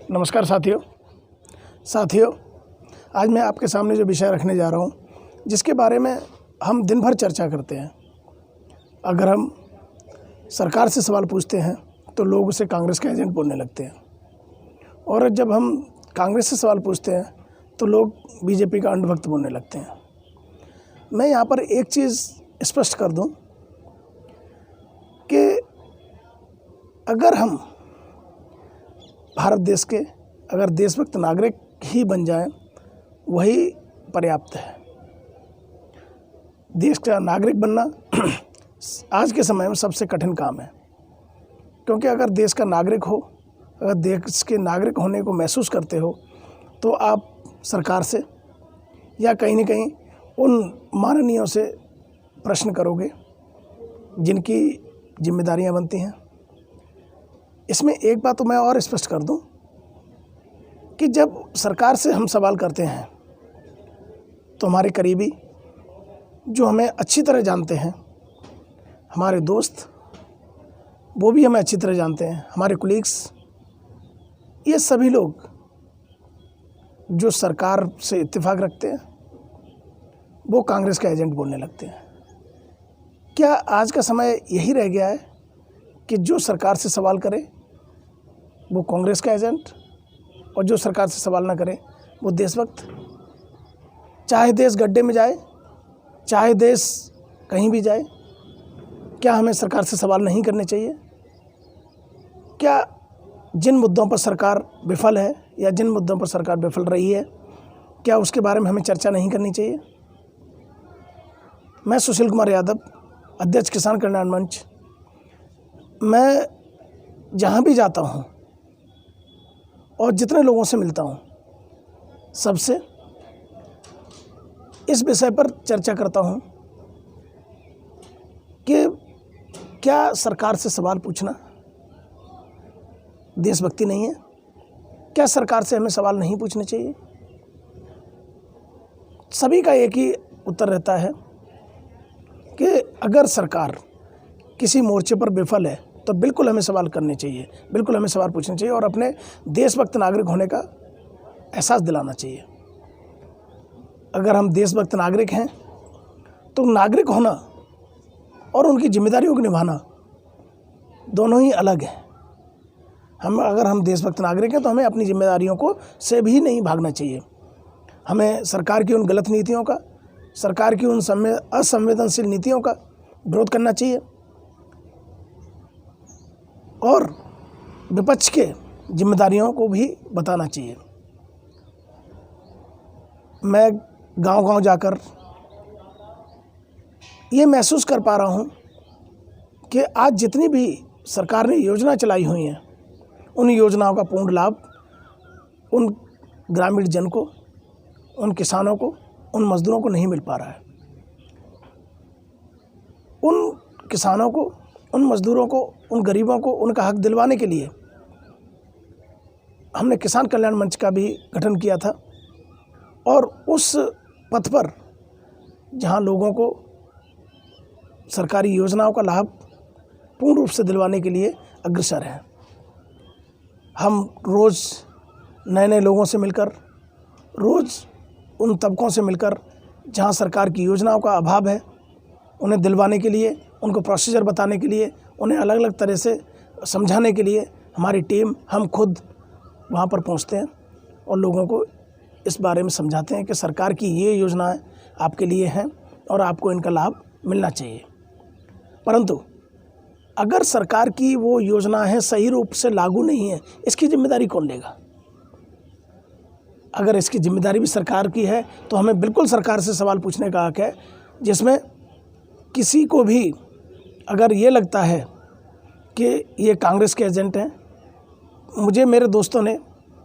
नमस्कार साथियों, आज मैं आपके सामने जो विषय रखने जा रहा हूँ, जिसके बारे में हम दिन भर चर्चा करते हैं। अगर हम सरकार से सवाल पूछते हैं तो लोग उसे कांग्रेस का एजेंट बोलने लगते हैं, और जब हम कांग्रेस से सवाल पूछते हैं तो लोग बीजेपी का अंधभक्त बोलने लगते हैं। मैं यहाँ पर एक चीज़ स्पष्ट कर दूँ कि अगर हम भारत देश के अगर देशभक्त नागरिक ही बन जाएं, वही पर्याप्त है। देश का नागरिक बनना आज के समय में सबसे कठिन काम है, क्योंकि अगर देश का नागरिक हो, अगर देश के नागरिक होने को महसूस करते हो, तो आप सरकार से या कहीं न कहीं उन माननीयों से प्रश्न करोगे जिनकी जिम्मेदारियां बनती हैं। इसमें एक बात तो मैं और स्पष्ट कर दूं कि जब सरकार से हम सवाल करते हैं तो हमारे करीबी, जो हमें अच्छी तरह जानते हैं, हमारे दोस्त, वो भी हमें अच्छी तरह जानते हैं, हमारे कुलीग्स, ये सभी लोग जो सरकार से इत्तेफाक रखते हैं, वो कांग्रेस का एजेंट बोलने लगते हैं। क्या आज का समय यही रह गया है कि जो सरकार से सवाल करे वो कांग्रेस का एजेंट, और जो सरकार से सवाल ना करे वो देशभक्त? चाहे देश गड्ढे में जाए, चाहे देश कहीं भी जाए, क्या हमें सरकार से सवाल नहीं करने चाहिए? क्या जिन मुद्दों पर सरकार विफल है या जिन मुद्दों पर सरकार विफल रही है, क्या उसके बारे में हमें चर्चा नहीं करनी चाहिए? मैं सुशील कुमार यादव, अध्यक्ष किसान कल्याण मंच, मैं जहाँ भी जाता हूँ और जितने लोगों से मिलता हूँ, सबसे इस विषय पर चर्चा करता हूँ कि क्या सरकार से सवाल पूछना देशभक्ति नहीं है? क्या सरकार से हमें सवाल नहीं पूछने चाहिए? सभी का एक ही उत्तर रहता है कि अगर सरकार किसी मोर्चे पर विफल है तो बिल्कुल हमें सवाल करने चाहिए, बिल्कुल हमें सवाल पूछने चाहिए और अपने देशभक्त नागरिक होने का एहसास दिलाना चाहिए। अगर हम देशभक्त नागरिक हैं तो नागरिक होना और उनकी जिम्मेदारियों को निभाना दोनों ही अलग हैं। अगर हम देशभक्त नागरिक हैं तो हमें अपनी जिम्मेदारियों को से भी नहीं भागना चाहिए। हमें सरकार की उन गलत नीतियों का, सरकार की उन असंवेदनशील नीतियों का विरोध करना चाहिए और विपक्ष के जिम्मेदारियों को भी बताना चाहिए। मैं गांव-गांव जाकर ये महसूस कर पा रहा हूँ कि आज जितनी भी सरकार ने योजना चलाई हुई हैं, उन योजनाओं का पूर्ण लाभ उन ग्रामीण जन को, उन किसानों को, उन मजदूरों को नहीं मिल पा रहा है। उन किसानों को, उन मजदूरों को, उन गरीबों को उनका हक दिलवाने के लिए हमने किसान कल्याण मंच का भी गठन किया था, और उस पथ पर जहां लोगों को सरकारी योजनाओं का लाभ पूर्ण रूप से दिलवाने के लिए अग्रसर हैं। हम रोज़ नए लोगों से मिलकर, रोज़ उन तबकों से मिलकर जहां सरकार की योजनाओं का अभाव है, उन्हें दिलवाने के लिए, उनको प्रोसीजर बताने के लिए, उन्हें अलग अलग तरह से समझाने के लिए हमारी टीम, हम खुद वहाँ पर पहुँचते हैं और लोगों को इस बारे में समझाते हैं कि सरकार की ये योजनाएं आपके लिए हैं और आपको इनका लाभ मिलना चाहिए। परंतु अगर सरकार की वो योजनाएं सही रूप से लागू नहीं है, इसकी जिम्मेदारी कौन लेगा? अगर इसकी जिम्मेदारी भी सरकार की है तो हमें बिल्कुल सरकार से सवाल पूछने का हक है, जिसमें किसी को भी अगर ये लगता है कि ये कांग्रेस के एजेंट हैं, मुझे मेरे दोस्तों ने,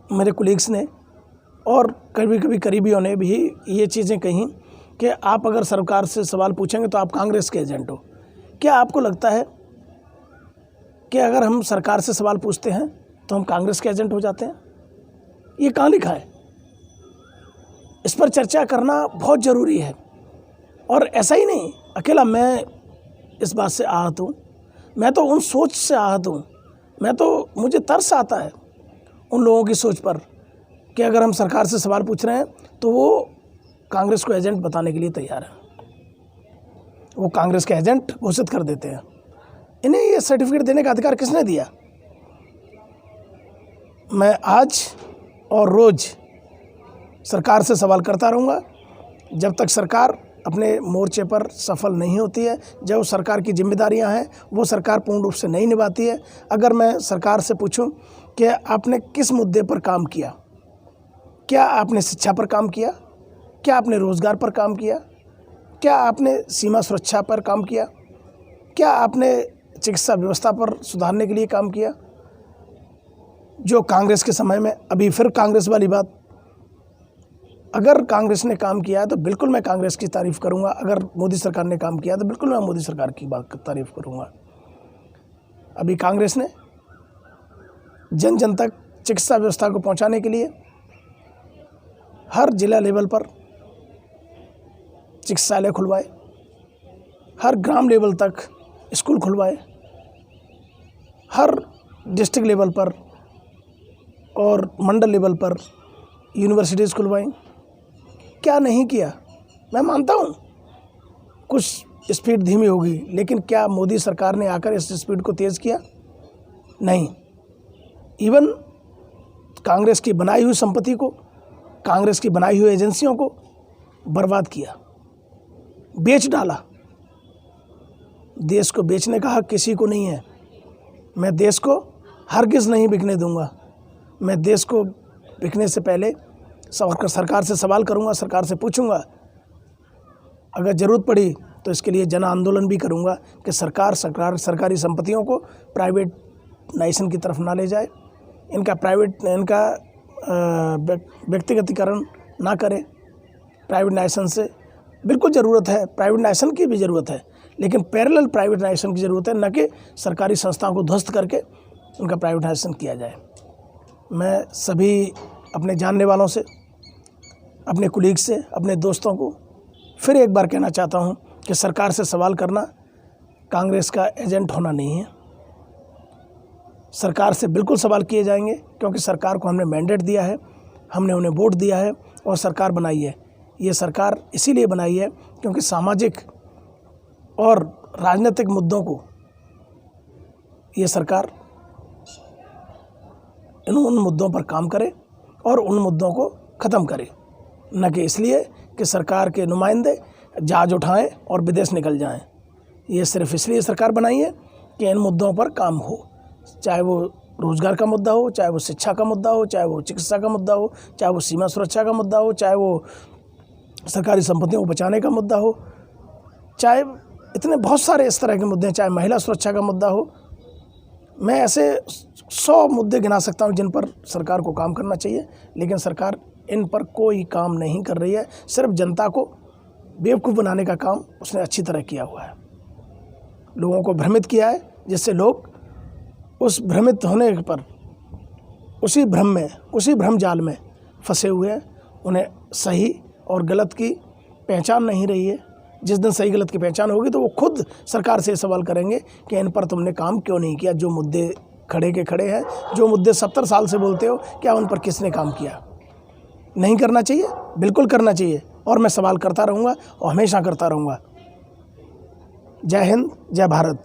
मेरे कुलीग्स ने और कभी कभी करीबियों ने भी ये चीज़ें कहीं कि आप अगर सरकार से सवाल पूछेंगे तो आप कांग्रेस के एजेंट हो। क्या आपको लगता है कि अगर हम सरकार से सवाल पूछते हैं तो हम कांग्रेस के एजेंट हो जाते हैं? ये कहाँ लिखा है? इस पर चर्चा करना बहुत ज़रूरी है। और ऐसा ही नहीं, अकेला मैं इस बात से आहत हूँ, मैं तो उन सोच से आहत हूँ, मुझे तरस आता है उन लोगों की सोच पर कि अगर हम सरकार से सवाल पूछ रहे हैं तो वो कांग्रेस को एजेंट बताने के लिए तैयार है, वो कांग्रेस के एजेंट घोषित कर देते हैं। इन्हें ये सर्टिफिकेट देने का अधिकार किसने दिया? मैं आज और रोज़ सरकार से सवाल करता रहूँगा जब तक सरकार अपने मोर्चे पर सफल नहीं होती है, जो सरकार की जिम्मेदारियां हैं वो सरकार पूर्ण रूप से नहीं निभाती है। अगर मैं सरकार से पूछूं कि आपने किस मुद्दे पर काम किया, क्या आपने शिक्षा पर काम किया, क्या आपने रोज़गार पर काम किया, क्या आपने सीमा सुरक्षा पर काम किया, क्या आपने चिकित्सा व्यवस्था पर सुधारने के लिए काम किया, जो कांग्रेस के समय में, अभी फिर कांग्रेस वाली बात, अगर कांग्रेस ने काम किया है तो बिल्कुल मैं कांग्रेस की तारीफ़ करूंगा, अगर मोदी सरकार ने काम किया तो बिल्कुल मैं मोदी सरकार की बात तारीफ़ करूंगा। अभी कांग्रेस ने जन जन तक चिकित्सा व्यवस्था को पहुंचाने के लिए हर जिला लेवल पर चिकित्सालय खुलवाए, हर ग्राम लेवल तक स्कूल खुलवाए, हर डिस्ट्रिक्ट लेवल पर और मंडल लेवल पर यूनिवर्सिटीज़ खुलवाई। क्या नहीं किया? मैं मानता हूँ कुछ स्पीड धीमी होगी, लेकिन क्या मोदी सरकार ने आकर इस स्पीड को तेज़ किया? नहीं। इवन कांग्रेस की बनाई हुई संपत्ति को, कांग्रेस की बनाई हुई एजेंसियों को बर्बाद किया, बेच डाला। देश को बेचने का हक किसी को नहीं है। मैं देश को हरगिज़ नहीं बिकने दूंगा। मैं देश को बिकने से पहले सरकार से सवाल करूंगा, सरकार से पूछूंगा, अगर ज़रूरत पड़ी तो इसके लिए जन आंदोलन भी करूंगा कि सरकार सरकारी संपत्तियों को प्राइवेटाइजेशन की तरफ ना ले जाए, इनका व्यक्तिगतीकरण ना करे। प्राइवेटाइजेशन से बिल्कुल ज़रूरत है, प्राइवेटाइजेशन की भी ज़रूरत है, लेकिन पैरेलल प्राइवेटाइजेशन की ज़रूरत है, न कि सरकारी संस्थाओं को ध्वस्त करके उनका प्राइवेटाइजेशन किया जाए। मैं सभी अपने जानने वालों से, अपने कुलीग से, अपने दोस्तों को फिर एक बार कहना चाहता हूं कि सरकार से सवाल करना कांग्रेस का एजेंट होना नहीं है। सरकार से बिल्कुल सवाल किए जाएंगे, क्योंकि सरकार को हमने मैंडेट दिया है, हमने उन्हें वोट दिया है और सरकार बनाई है। ये सरकार इसीलिए बनाई है क्योंकि सामाजिक और राजनीतिक मुद्दों को ये सरकार उन मुद्दों पर काम करे और उन मुद्दों को ख़त्म करे, न कि इसलिए कि सरकार के नुमाइंदे जहाज उठाएं और विदेश निकल जाएं। ये सिर्फ इसलिए सरकार बनाई है कि इन मुद्दों पर काम हो, चाहे वो रोज़गार का मुद्दा हो, चाहे वो शिक्षा का मुद्दा हो, चाहे वो चिकित्सा का मुद्दा हो, चाहे वो सीमा सुरक्षा का मुद्दा हो, चाहे वो सरकारी संपत्तियों को बचाने का मुद्दा हो, चाहे इतने बहुत सारे इस तरह के मुद्दे हैं, चाहे महिला सुरक्षा का मुद्दा हो। मैं ऐसे 100 मुद्दे गिना सकता हूं जिन पर सरकार को काम करना चाहिए, लेकिन सरकार इन पर कोई काम नहीं कर रही है। सिर्फ जनता को बेवकूफ़ बनाने का काम उसने अच्छी तरह किया हुआ है, लोगों को भ्रमित किया है, जिससे लोग उस भ्रमित होने पर उसी भ्रम जाल में फंसे हुए हैं। उन्हें सही और गलत की पहचान नहीं रही है। जिस दिन सही गलत की पहचान होगी तो वो खुद सरकार से सवाल करेंगे कि इन पर तुमने काम क्यों नहीं किया। जो मुद्दे खड़े के खड़े हैं, जो मुद्दे 70 साल से बोलते हो, क्या उन पर किसने काम किया? नहीं करना चाहिए? बिल्कुल करना चाहिए, और मैं सवाल करता रहूँगा और हमेशा करता रहूँगा। जय हिंद, जय भारत।